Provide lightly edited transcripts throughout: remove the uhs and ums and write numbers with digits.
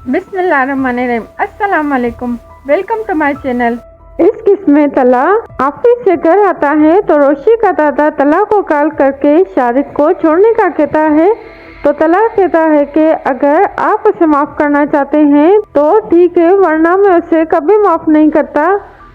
बिस्मिल्लाहिर्रहमानिर्रहीम। अस्सलाम वालेकुम, वेलकम टू माय चैनल। इस किस्म में तला ऑफिस से घर आता है तो रोशी का दादा तला को कॉल करके शारिक को छोड़ने का कहता है। तो तला कहता है कि अगर आप उसे माफ़ करना चाहते हैं तो ठीक है, वरना मैं उसे कभी माफ़ नहीं करता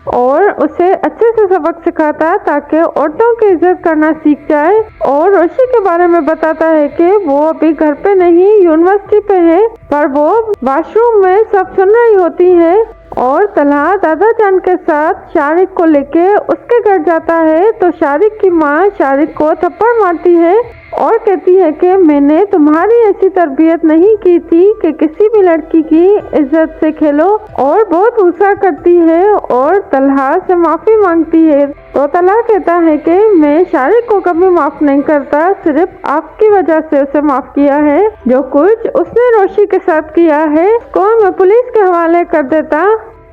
और उसे अच्छे से सबक सिखाता ताकि औरतों की इज्जत करना सीख जाए। और रोशी के बारे में बताता है कि वो अभी घर पे नहीं, यूनिवर्सिटी पे है, पर वो वॉशरूम में सब सुन रही होती है। और तला दादा जान के साथ शारिक को लेके उसके घर जाता है तो शारिक की माँ शारिक को थप्पड़ मारती है और कहती है कि मैंने तुम्हारी ऐसी तरबियत नहीं की थी कि किसी भी लड़की की इज्जत से खेलो। और बहुत गुस्सा करती है और तलहा से माफ़ी मांगती है। तो तला कहता है कि मैं शारिक को कभी माफ़ नहीं करता, सिर्फ आपकी वजह से उसे माफ़ किया है। जो कुछ उसने रोशी के साथ किया है उसको मैं पुलिस के हवाले कर देता।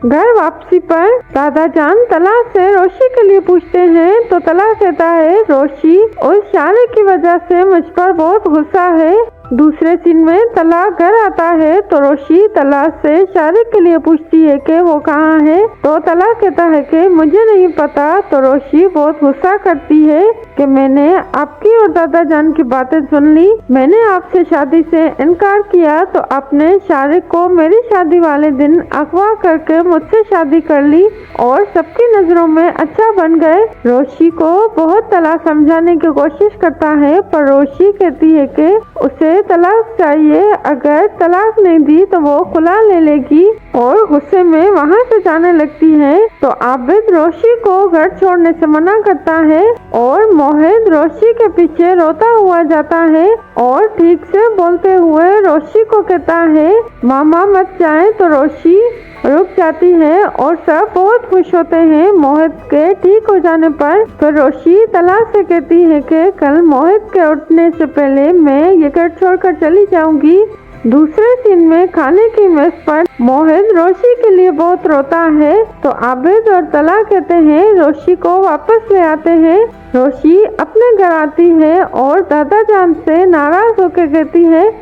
घर वापसी पर दादा जान तला से रोशी के लिए पूछते हैं तो तला कहता है रोशी और शारिक की वजह से मुझ पर बहुत गुस्सा है। दूसरे सीन में तला घर आता है तो रोशी तला से शारिक के लिए पूछती है कि वो कहाँ है। तो तला कहता है कि मुझे नहीं पता। तो रोशी बहुत गुस्सा करती है कि मैंने आपकी और दादा जान की बातें सुन ली, मैंने आपसे शादी से इनकार किया तो आपने शारिक को मेरी शादी वाले दिन अगवा करके मुझसे शादी कर ली और सबकी नजरों में अच्छा बन गए। रोशी को बहुत तला समझाने की कोशिश करता है पर रोशी कहती है कि उसे तलाक चाहिए, अगर तलाक नहीं दी तो वो खुला ले लेगी और गुस्से में वहाँ से जाने लगती है। तो आबिद रोशी को घर छोड़ने से मना करता है और मोहित रोशी के पीछे रोता हुआ जाता है और ठीक से बोलते हुए रोशी को कहता है मामा मत जाए। तो रोशी रुक जाती है और सब बहुत खुश होते हैं मोहित के ठीक हो जाने पर। फिर रोशी तला से कहती है कि कल मोहित के उठने से पहले मैं ये घर छोड़कर चली जाऊंगी। दूसरे सीन में खाने की मेज पर मोहित रोशी के लिए बहुत रोता है तो आबिद और तला कहते हैं रोशी को वापस ले आते हैं। रोशी अपने घर आती है और दादा जान से नाराज होकर कहती है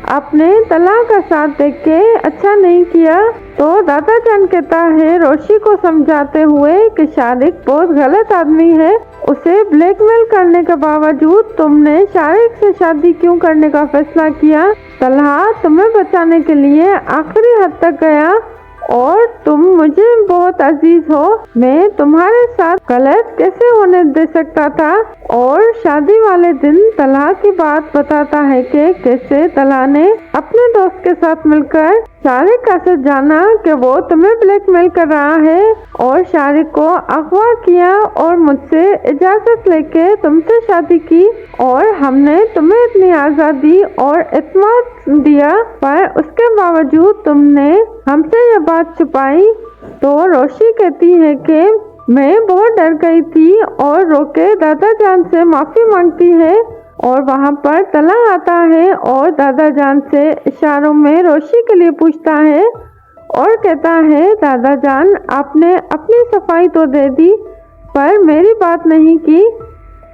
आपने तला का साथ देख के अच्छा नहीं किया। तो दादा जान कहता है रोशी को समझाते हुए कि शारिक बहुत गलत आदमी है, उसे ब्लैकमेल करने के बावजूद तुमने शारिक से शादी क्यों करने का फैसला किया। तलहा तुम्हें बचाने के लिए आखिरी हद तक गया और तुम मुझे बहुत अजीज हो, मैं तुम्हारे साथ गलत कैसे होने दे सकता था। और शादी वाले दिन तलहा की बात बताता है कि कैसे तलहा ने अपने दोस्त के साथ मिलकर शारिक का सच जाना कि वो तुम्हें ब्लैकमेल कर रहा है और शारिक को अगवा किया और मुझसे इजाजत लेके तुमसे शादी की और हमने तुम्हें इतनी आज़ादी और इत्मीनान दिया पर उसके बावजूद तुमने हमसे ये बात छुपाई। तो रोशी कहती है कि मैं बहुत डर गई थी और रोके दादा जान से माफ़ी मांगती है। और वहाँ पर तला आता है और दादा जान से इशारों में रोशी के लिए पूछता है और कहता है दादा जान आपने अपनी सफाई तो दे दी पर मेरी बात नहीं की।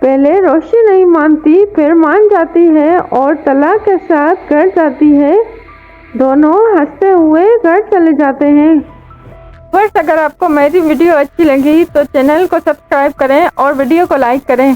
पहले रोशी नहीं मानती फिर मान जाती है और तला के साथ घर जाती है। दोनों हंसते हुए घर चले जाते हैं। बस अगर आपको मेरी वीडियो अच्छी लगी तो चैनल को सब्सक्राइब करें और वीडियो को लाइक करें।